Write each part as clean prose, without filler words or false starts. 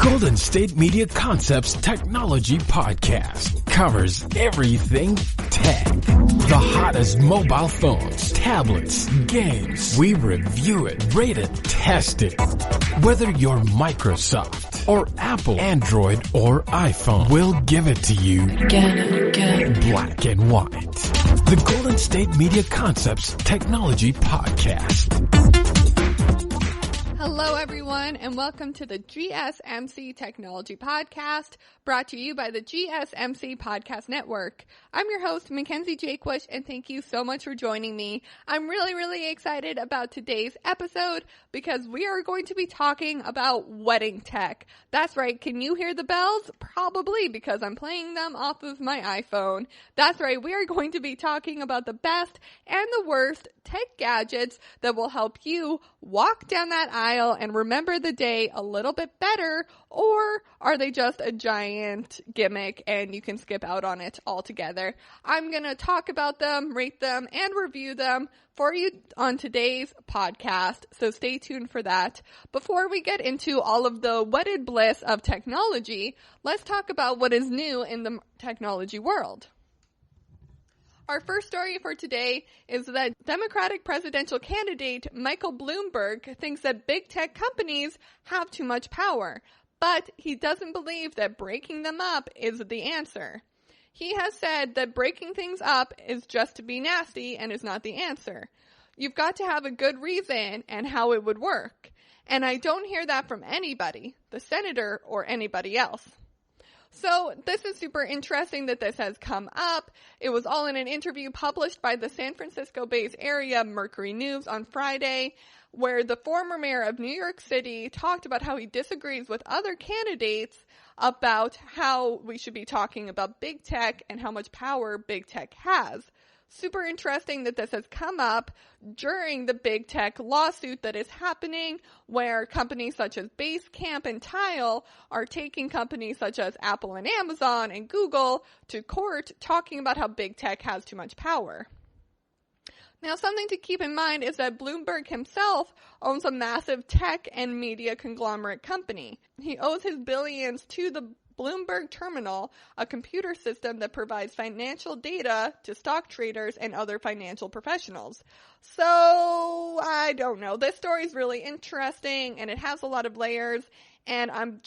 Golden State Media Concepts Technology Podcast covers everything tech. The hottest mobile phones, tablets, games. We review it, rate it, test it. Whether you're Microsoft or Apple, Android or iPhone, we'll give it to you again. Black and white. The Golden State Media Concepts Technology Podcast. Hello, everyone, and welcome to the GSMC Technology Podcast, brought to you by the GSMC Podcast Network. I'm your host, Mackenzie, and thank you so much for joining me. I'm really excited about today's episode because we are going to be talking about wedding tech. That's right. Can you hear the bells? Probably, because I'm playing them off of my iPhone. That's right. We are going to be talking about the best and the worst tech gadgets that will help you walk down that aisle and remember the day a little bit better, or are they just a giant gimmick and you can skip out on it altogether? I'm going to talk about them, rate them, and review them for you on today's podcast, so stay tuned for that. Before we get into all of the wedded bliss of technology, let's talk about what is new in the technology world. Our first story for today is that Democratic presidential candidate Michael Bloomberg thinks that big tech companies have too much power, but he doesn't believe that breaking them up is the answer. He has said that breaking things up is just to be nasty and is not the answer. You've got to have a good reason and how it would work. And I don't hear that from anybody, the senator or anybody else. So this is super interesting that this has come up. It was all in an interview published by the San Francisco-based area Mercury News on Friday, where the former mayor of New York City talked about how he disagrees with other candidates about how we should be talking about big tech and how much power big tech has. Super interesting that this has come up during the big tech lawsuit that is happening, where companies such as Basecamp and Tile are taking companies such as Apple and Amazon and Google to court, talking about how big tech has too much power. Now, something to keep in mind is that Bloomberg himself owns a massive tech and media conglomerate company. He owes his billions to the Bloomberg Terminal, a computer system that provides financial data to stock traders and other financial professionals. So, I don't know. This story is really interesting and it has a lot of layers. And I'm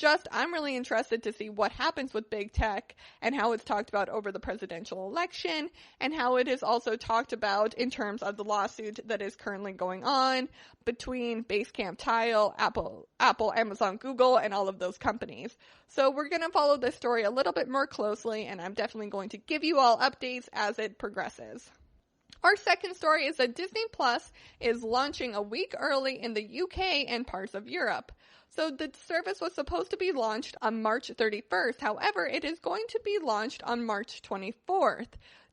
really interested to see what happens with big tech and how it's talked about over the presidential election and how it is also talked about in terms of the lawsuit that is currently going on between Basecamp, Tile, Apple, Amazon, Google, and all of those companies. So we're going to follow this story a little bit more closely, and I'm definitely going to give you all updates as it progresses. Our second story is that Disney Plus is launching a week early in the UK and parts of Europe. So the service was supposed to be launched on March 31st. However, it is going to be launched on March 24th.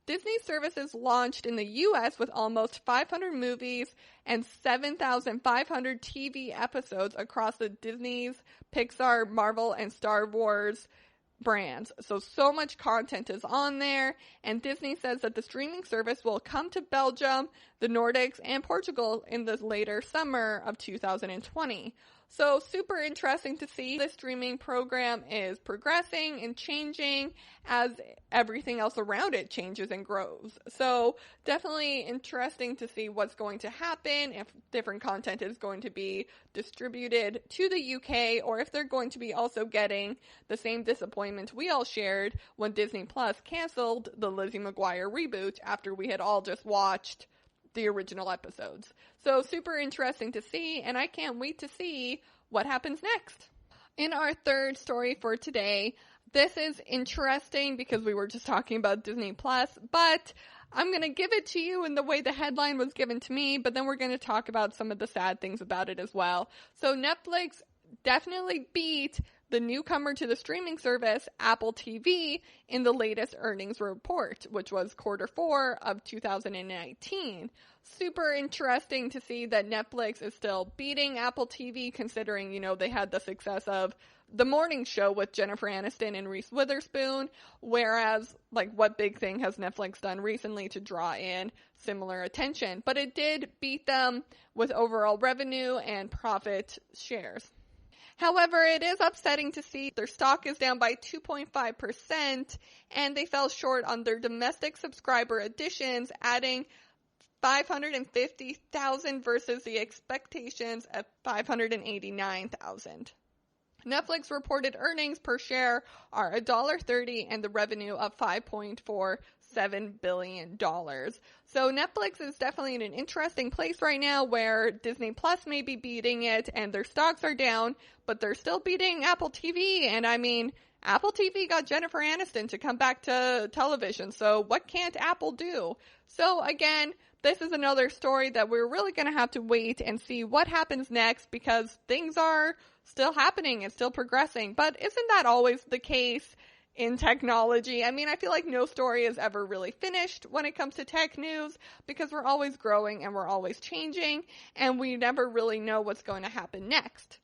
Disney services launched in the U.S. with almost 500 movies and 7,500 TV episodes across the Disney's, Pixar, Marvel, and Star Wars brands. So much content is on there, and Disney says that the streaming service will come to Belgium, the Nordics, and Portugal in the later summer of 2020. So super interesting to see the streaming program is progressing and changing as everything else around it changes and grows. So definitely interesting to see what's going to happen, if different content is going to be distributed to the UK, or if they're going to be also getting the same disappointment we all shared when Disney Plus canceled the Lizzie McGuire reboot after we had all just watched the original episodes. So super interesting to see, and I can't wait to see what happens next. In our third story for today, this is interesting because we were just talking about Disney Plus, but I'm going to give it to you in the way the headline was given to me, but then we're going to talk about some of the sad things about it as well. So Netflix definitely beat the newcomer to the streaming service, Apple TV, in the latest earnings report, which was Q4 of 2019. Super interesting to see that Netflix is still beating Apple TV, considering, they had the success of The Morning Show with Jennifer Aniston and Reese Witherspoon, whereas, what big thing has Netflix done recently to draw in similar attention? But it did beat them with overall revenue and profit shares. However, it is upsetting to see their stock is down by 2.5%, and they fell short on their domestic subscriber additions, adding 550,000 versus the expectations of 589,000. Netflix reported earnings per share are $1.30 and the revenue of $5.47 billion. So Netflix is definitely in an interesting place right now where Disney Plus may be beating it and their stocks are down, but they're still beating Apple TV. And I mean, Apple TV got Jennifer Aniston to come back to television. So what can't Apple do? So again, this is another story that we're really going to have to wait and see what happens next, because things are still happening and still progressing. But isn't that always the case in technology? I mean, I feel like no story is ever really finished when it comes to tech news, because we're always growing and we're always changing, and we never really know what's going to happen next.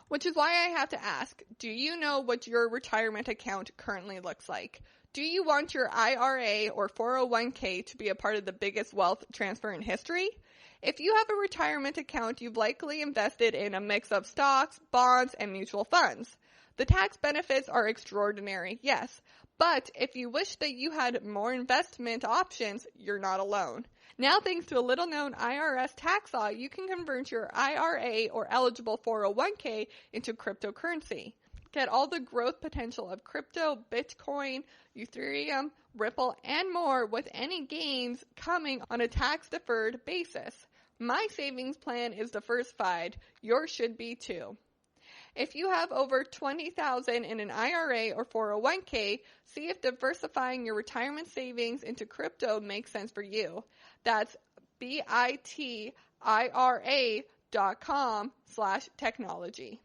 Which is why I have to ask, do you know what your retirement account currently looks like? Do you want your IRA or 401k to be a part of the biggest wealth transfer in history? If you have a retirement account, you've likely invested in a mix of stocks, bonds, and mutual funds. The tax benefits are extraordinary, yes, but if you wish that you had more investment options, you're not alone. Now, thanks to a little-known IRS tax law, you can convert your IRA or eligible 401k into cryptocurrency. Get all the growth potential of crypto, Bitcoin, Ethereum, Ripple, and more with any gains coming on a tax-deferred basis. My savings plan is diversified. Yours should be too. If you have over $20,000 in an IRA or 401k, see if diversifying your retirement savings into crypto makes sense for you. That's bitira.com/technology.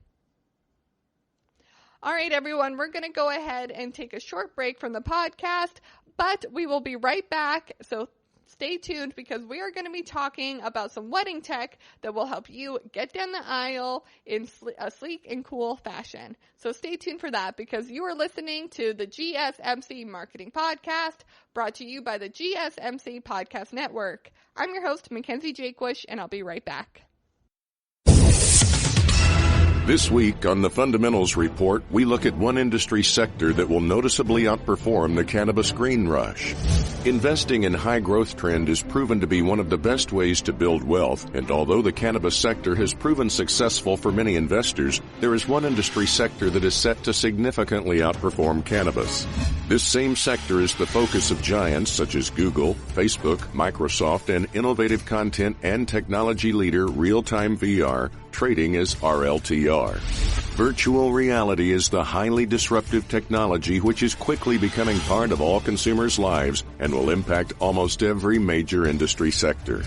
All right, everyone, we're going to go ahead and take a short break from the podcast, but we will be right back. So stay tuned, because we are going to be talking about some wedding tech that will help you get down the aisle in a sleek and cool fashion. So stay tuned for that, because you are listening to the GSMC Marketing Podcast, brought to you by the GSMC Podcast Network. I'm your host, Mackenzie Jakewish, and I'll be right back. This week on the Fundamentals Report, we look at one industry sector that will noticeably outperform the cannabis green rush. Investing in high-growth trend is proven to be one of the best ways to build wealth, and although the cannabis sector has proven successful for many investors, there is one industry sector that is set to significantly outperform cannabis. This same sector is the focus of giants such as Google, Facebook, Microsoft, and innovative content and technology leader Real-Time VR, trading as RLTR. Virtual reality is the highly disruptive technology which is quickly becoming part of all consumers' lives and will impact almost every major industry sector.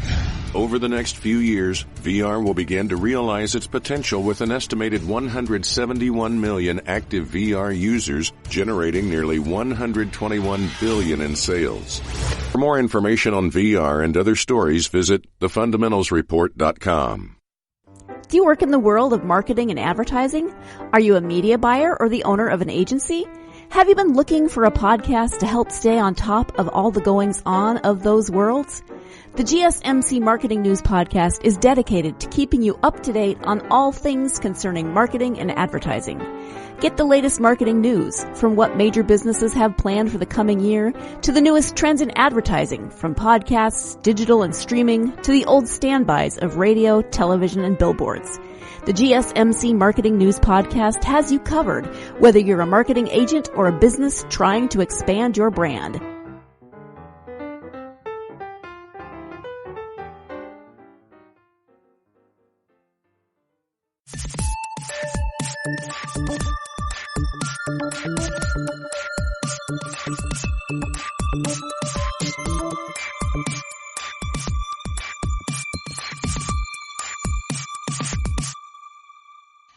Over the next few years, VR will begin to realize its potential with an estimated 171 million active VR users, generating nearly $121 billion in sales. For more information on VR and other stories, visit thefundamentalsreport.com. Do you work in the world of marketing and advertising? Are you a media buyer or the owner of an agency? Have you been looking for a podcast to help stay on top of all the goings-on of those worlds? The GSMC Marketing News Podcast is dedicated to keeping you up to date on all things concerning marketing and advertising. Get the latest marketing news, from what major businesses have planned for the coming year to the newest trends in advertising, from podcasts, digital and streaming, to the old standbys of radio, television, and billboards. The GSMC Marketing News Podcast has you covered, whether you're a marketing agent or a business trying to expand your brand.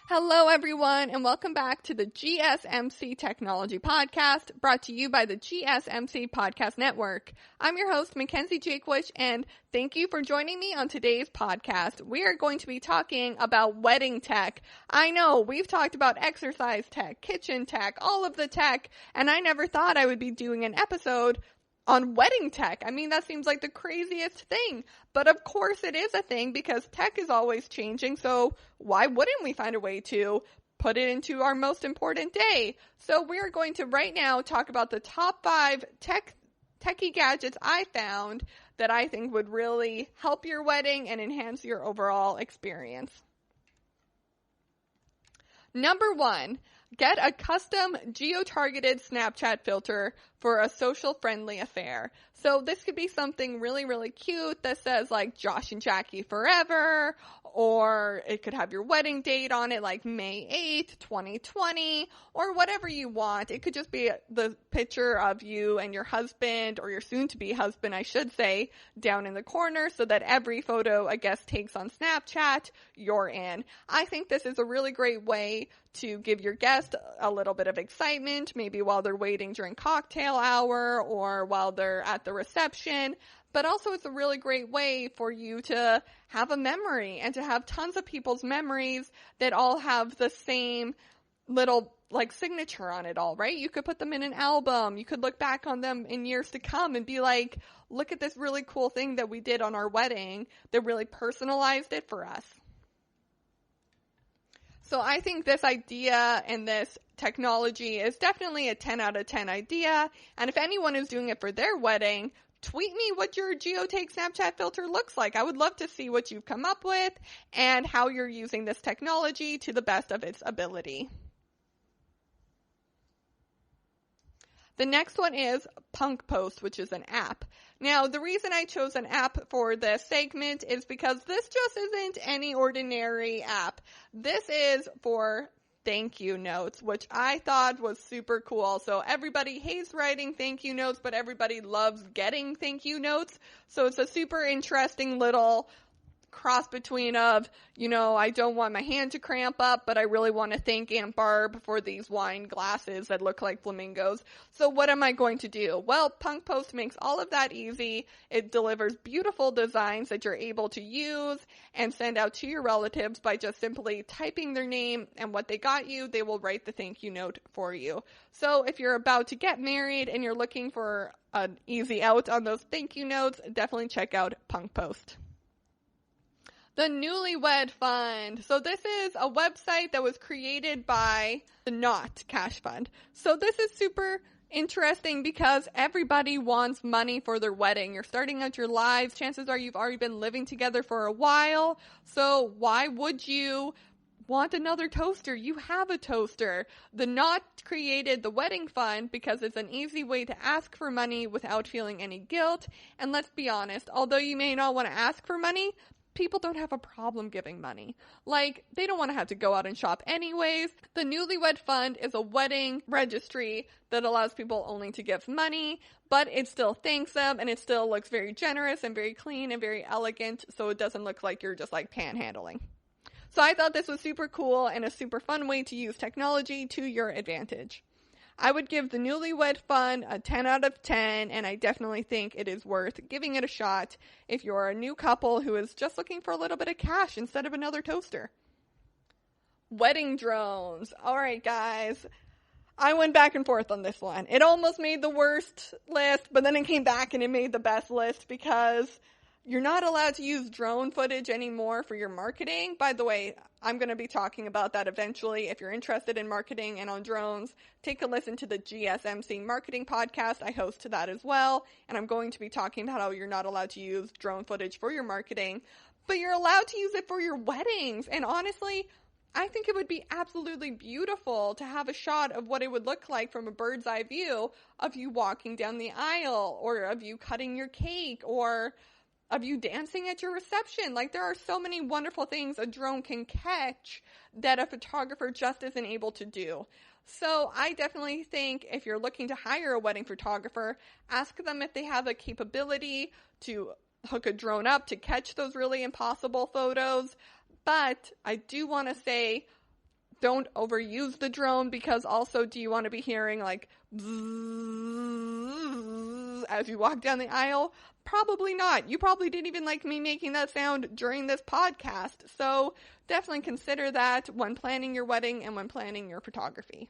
Hello, everyone, and welcome back to the GSMC Technology Podcast, brought to you by the GSMC Podcast Network. I'm your host, Mackenzie Jakewish, and thank you for joining me on today's podcast. We are going to be talking about wedding tech. I know, we've talked about exercise tech, kitchen tech, all of the tech, and I never thought I would be doing an episode on wedding tech. I mean, that seems like the craziest thing. But of course it is a thing, because tech is always changing. So why wouldn't we find a way to put it into our most important day. So we're going to right now talk about the top 5 techie gadgets I found that I think would really help your wedding and enhance your overall experience. Number 1, get a custom geo-targeted Snapchat filter for a social-friendly affair. So this could be something really, really cute that says like Josh and Jackie forever, or it could have your wedding date on it like May 8th, 2020, or whatever you want. It could just be the picture of you and your husband, or your soon-to-be husband, I should say, down in the corner so that every photo a guest takes on Snapchat, you're in. I think this is a really great way to give your guest a little bit of excitement, maybe while they're waiting during cocktail hour or while they're at the reception. But also it's a really great way for you to have a memory and to have tons of people's memories that all have the same little like signature on it all, right? You could put them in an album. You could look back on them in years to come and be like, look at this really cool thing that we did on our wedding that really personalized it for us. So I think this idea and this technology is definitely a 10 out of 10 idea. And if anyone is doing it for their wedding, tweet me what your GeoTake Snapchat filter looks like. I would love to see what you've come up with and how you're using this technology to the best of its ability. The next one is Punk Post, which is an app. Now, the reason I chose an app for this segment is because this just isn't any ordinary app. This is for thank you notes, which I thought was super cool. So everybody hates writing thank you notes, but everybody loves getting thank you notes. So it's a super interesting little cross between of, you know, I don't want my hand to cramp up, but I really want to thank Aunt Barb for these wine glasses that look like flamingos. So what am I going to do? Well, Punk Post makes all of that easy. It delivers beautiful designs that you're able to use and send out to your relatives by just simply typing their name and what they got you. They will write the thank you note for you. So if you're about to get married and you're looking for an easy out on those thank you notes, definitely check out Punk Post. The Newlywed Fund. So this is a website that was created by the Not Cash Fund. So this is super interesting because everybody wants money for their wedding. You're starting out your lives. Chances are you've already been living together for a while. So why would you want another toaster? You have a toaster. The Not created the wedding fund because it's an easy way to ask for money without feeling any guilt. And let's be honest, although you may not want to ask for money, people don't have a problem giving money. Like, they don't want to have to go out and shop anyways. The Newlywed Fund is a wedding registry that allows people only to give money, but it still thanks them, and it still looks very generous and very clean and very elegant, so it doesn't look like you're just like panhandling. So I thought this was super cool and a super fun way to use technology to your advantage. I would give the Newlywed Fund a 10 out of 10, and I definitely think it is worth giving it a shot if you're a new couple who is just looking for a little bit of cash instead of another toaster. Wedding drones. All right, guys. I went back and forth on this one. It almost made the worst list, but then it came back and it made the best list because you're not allowed to use drone footage anymore for your marketing. By the way, I'm going to be talking about that eventually. If you're interested in marketing and on drones, take a listen to the GSMC marketing podcast. I host that as well. And I'm going to be talking about how you're not allowed to use drone footage for your marketing, but you're allowed to use it for your weddings. And honestly, I think it would be absolutely beautiful to have a shot of what it would look like from a bird's eye view of you walking down the aisle, or of you cutting your cake, or of you dancing at your reception. Like, there are so many wonderful things a drone can catch that a photographer just isn't able to do. So I definitely think if you're looking to hire a wedding photographer, ask them if they have the capability to hook a drone up to catch those really impossible photos. But I do want to say, don't overuse the drone, because also, do you want to be hearing like bzzz as you walk down the aisle? Probably not. You probably didn't even like me making that sound during this podcast. So definitely consider that when planning your wedding and when planning your photography.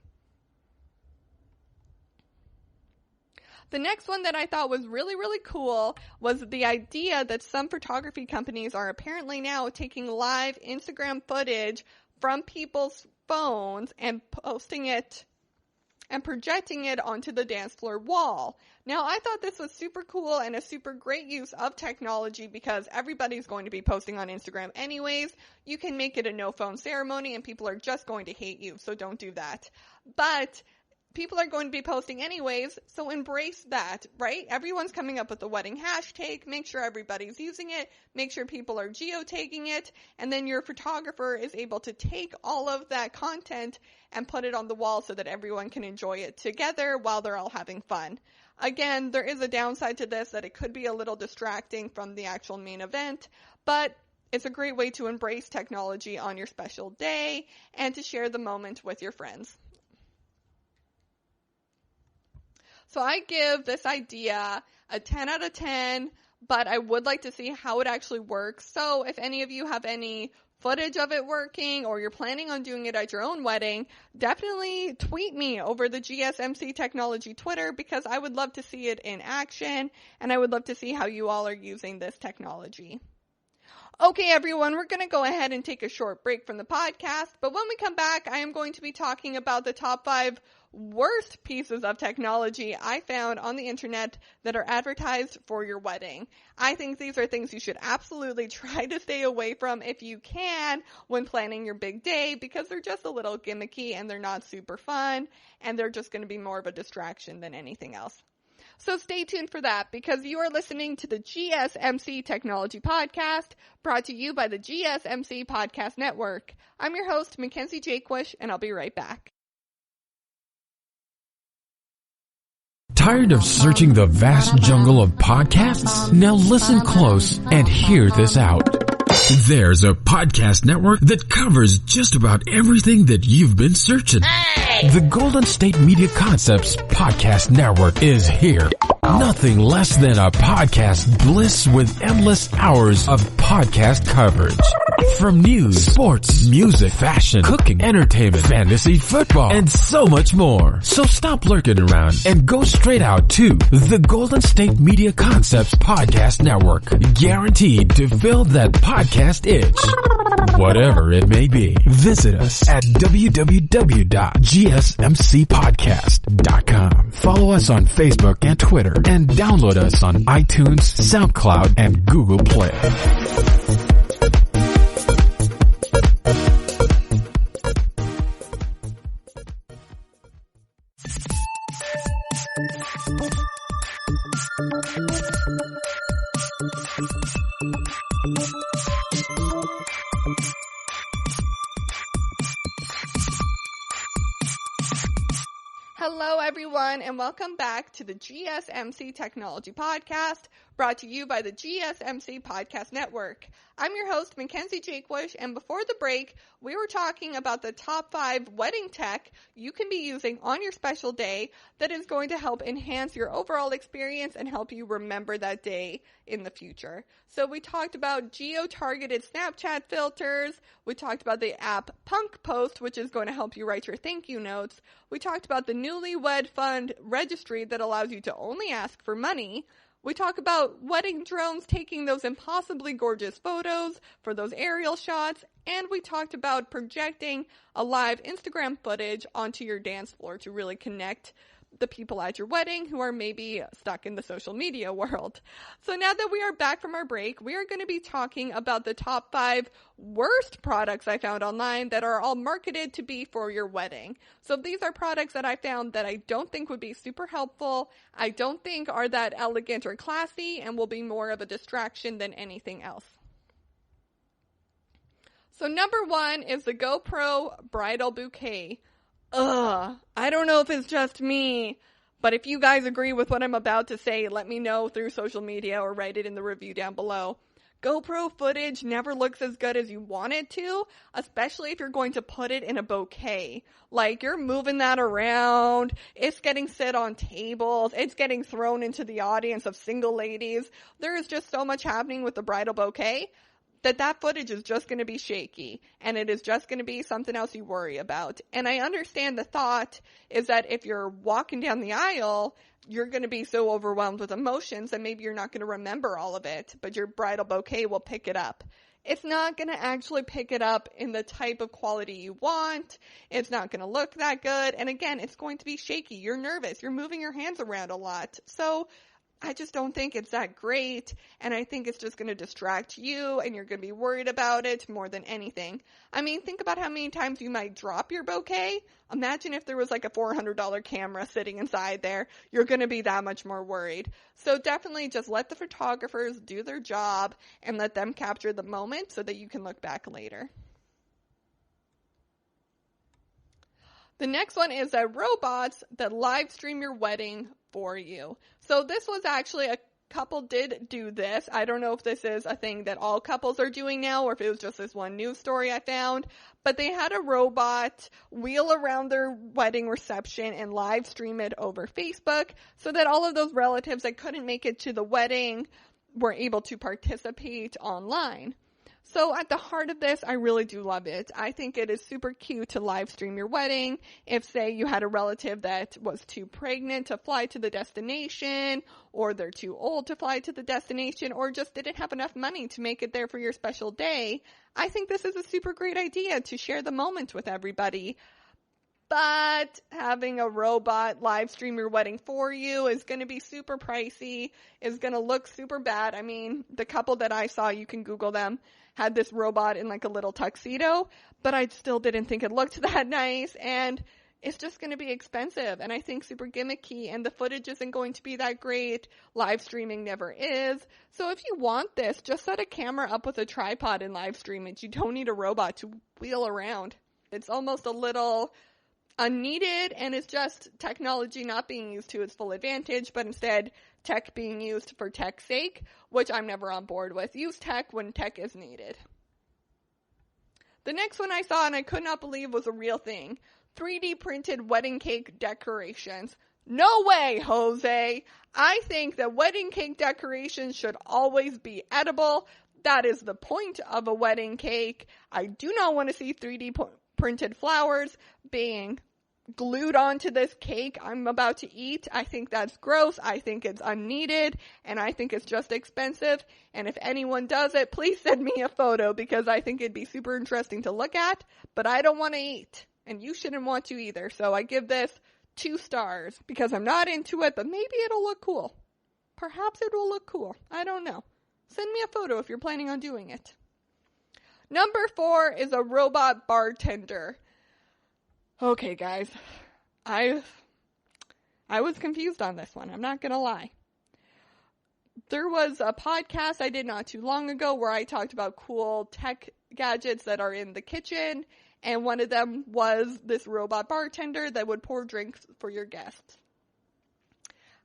The next one that I thought was really, really cool was the idea that some photography companies are apparently now taking live Instagram footage from people's phones and posting it and projecting it onto the dance floor wall. Now, I thought this was super cool and a super great use of technology because everybody's going to be posting on Instagram anyways. You can make it a no-phone ceremony and people are just going to hate you, so don't do that. But people are going to be posting anyways, so embrace that, right? Everyone's coming up with the wedding hashtag. Make sure everybody's using it. Make sure people are geotagging it. And then your photographer is able to take all of that content and put it on the wall so that everyone can enjoy it together while they're all having fun. Again, there is a downside to this that it could be a little distracting from the actual main event, but it's a great way to embrace technology on your special day and to share the moment with your friends. So I give this idea a 10 out of 10, but I would like to see how it actually works. So if any of you have any footage of it working or you're planning on doing it at your own wedding, definitely tweet me over the GSMC Technology Twitter because I would love to see it in action and I would love to see how you all are using this technology. Okay, everyone, we're going to go ahead and take a short break from the podcast, but when we come back, I am going to be talking about the top 5 worst pieces of technology I found on the internet that are advertised for your wedding. I think these are things you should absolutely try to stay away from if you can when planning your big day because they're just a little gimmicky and they're not super fun and they're just going to be more of a distraction than anything else. So stay tuned for that because you are listening to the GSMC Technology Podcast brought to you by the GSMC Podcast Network. I'm your host, Mackenzie Jakewish, and I'll be right back. Tired of searching the vast jungle of podcasts? Now listen close and hear this out. There's a podcast network that covers just about everything that you've been searching. Hey! The Golden State Media Concepts Podcast Network is here. Nothing less than a podcast bliss with endless hours of podcast coverage. From news, sports, music, fashion, cooking, entertainment, fantasy, football, and so much more. So stop lurking around and go straight out to the Golden State Media Concepts Podcast Network. Guaranteed to fill that podcast itch. Whatever it may be. Visit us at www.gsmcpodcast.com. Follow us on Facebook and Twitter and download us on iTunes, SoundCloud, and Google Play. Hello, everyone, and welcome back to the GSMC Technology Podcast, brought to you by the GSMC Podcast Network. I'm your host, Mackenzie Jakewish, and before the break, we were talking about the top 5 wedding tech you can be using on your special day that is going to help enhance your overall experience and help you remember that day in the future. So we talked about geo-targeted Snapchat filters. We talked about the app Punk Post, which is going to help you write your thank you notes. We talked about the Newlywed Fund registry that allows you to only ask for money. We talk about wedding drones taking those impossibly gorgeous photos for those aerial shots, and we talked about projecting a live Instagram footage onto your dance floor to really connect the people at your wedding who are maybe stuck in the social media world. So now that we are back from our break, we are going to be talking about the top 5 worst products I found online that are all marketed to be for your wedding. So these are products that I found that I don't think would be super helpful, I don't think are that elegant or classy, and will be more of a distraction than anything else. So number 1 is the GoPro Bridal Bouquet. I don't know if it's just me, but if you guys agree with what I'm about to say, let me know through social media or write it in the review down below. GoPro footage never looks as good as you want it to, especially if you're going to put it in a bouquet. Like, you're moving that around, it's getting set on tables, it's getting thrown into the audience of single ladies. There is just so much happening with the bridal bouquet that footage is just going to be shaky, and it is just going to be something else you worry about. And I understand the thought is that if you're walking down the aisle, you're going to be so overwhelmed with emotions that maybe you're not going to remember all of it, but your bridal bouquet will pick it up. it's not going to actually pick it up in the type of quality you want. It's not going to look that good. And again, it's going to be shaky. You're nervous. You're moving your hands around a lot. So I just don't think it's that great, and I think it's just going to distract you, and you're going to be worried about it more than anything. I mean, think about how many times you might drop your bouquet. Imagine if there was like a $400 camera sitting inside there. You're going to be that much more worried. So definitely just let the photographers do their job and let them capture the moment so that you can look back later. The next one is robots that live stream your wedding for you. So this was actually a couple did do this. I don't know if this is a thing that all couples are doing now or if it was just this one news story I found. But they had a robot wheel around their wedding reception and live stream it over Facebook so that all of those relatives that couldn't make it to the wedding were able to participate online. So at the heart of this, I really do love it. I think it is super cute to live stream your wedding. If, say, you had a relative that was too pregnant to fly to the destination, or they're too old to fly to the destination, or just didn't have enough money to make it there for your special day, I think this is a super great idea to share the moment with everybody. But having a robot live stream your wedding for you is going to be super pricey, is going to look super bad. I mean, the couple that I saw, you can Google them, had this robot in like a little tuxedo, but I still didn't think it looked that nice, and it's just going to be expensive, and I think super gimmicky, and the footage isn't going to be that great. Live streaming never is. So if you want this, just set a camera up with a tripod and live stream it. You don't need a robot to wheel around. It's almost a little unneeded, and it's just technology not being used to its full advantage, but instead tech being used for tech's sake, which I'm never on board with. Use tech when tech is needed. The next one I saw and I could not believe was a real thing. 3D printed wedding cake decorations. No way, Jose. I think that wedding cake decorations should always be edible. That is the point of a wedding cake. I do not want to see 3D printed flowers being glued onto this cake I'm about to eat. I think that's gross. I think it's unneeded, and I think it's just expensive. And if anyone does it, please send me a photo because I think it'd be super interesting to look at, but I don't want to eat, and you shouldn't want to either. So I give this 2 stars because I'm not into it, but maybe it'll look cool. Perhaps it will look cool. I don't know. Send me a photo if you're planning on doing it. Number 4 is a robot bartender. Okay, guys, I was confused on this one. I'm not going to lie. There was a podcast I did not too long ago where I talked about cool tech gadgets that are in the kitchen, and one of them was this robot bartender that would pour drinks for your guests.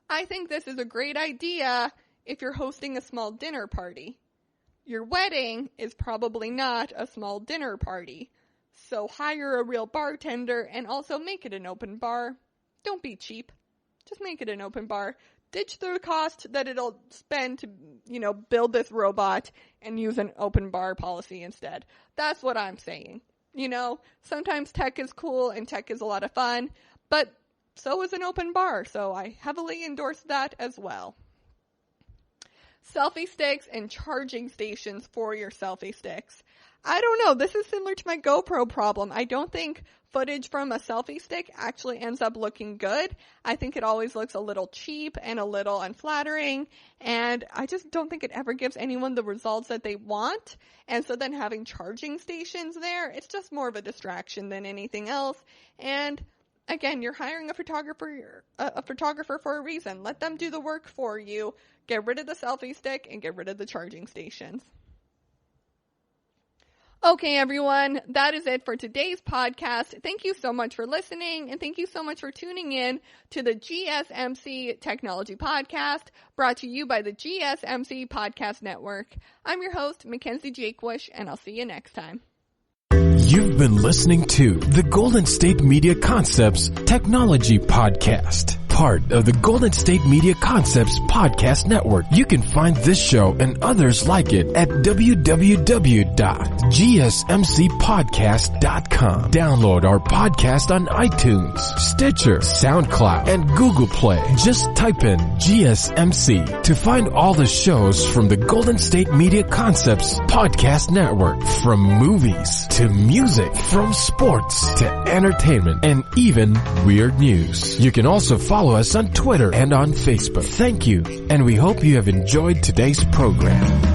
I think this is a great idea if you're hosting a small dinner party. Your wedding is probably not a small dinner party. So hire a real bartender and also make it an open bar. Don't be cheap. Just make it an open bar. Ditch the cost that it'll spend to, build this robot and use an open bar policy instead. That's what I'm saying. Sometimes tech is cool and tech is a lot of fun, but so is an open bar. So I heavily endorse that as well. Selfie sticks and charging stations for your selfie sticks. I don't know. This is similar to my GoPro problem. I don't think footage from a selfie stick actually ends up looking good. I think it always looks a little cheap and a little unflattering, and I just don't think it ever gives anyone the results that they want. And so then having charging stations there, it's just more of a distraction than anything else. And again, you're hiring a photographer for a reason. Let them do the work for you. Get rid of the selfie stick and get rid of the charging stations. Okay, everyone, that is it for today's podcast. Thank you so much for listening, and thank you so much for tuning in to the GSMC Technology Podcast, brought to you by the GSMC Podcast Network. I'm your host, Mackenzie Jakewish, and I'll see you next time. You've been listening to the Golden State Media Concepts Technology Podcast. part of the Golden State Media Concepts Podcast Network. You can find this show and others like it at www.gsmcpodcast.com. Download our podcast on iTunes, Stitcher, SoundCloud, and Google Play. Just type in GSMC to find all the shows from the Golden State Media Concepts Podcast Network. From movies to music, from sports to entertainment, and even weird news. You can also follow us on Twitter and on Facebook. Thank you, and we hope you have enjoyed today's program.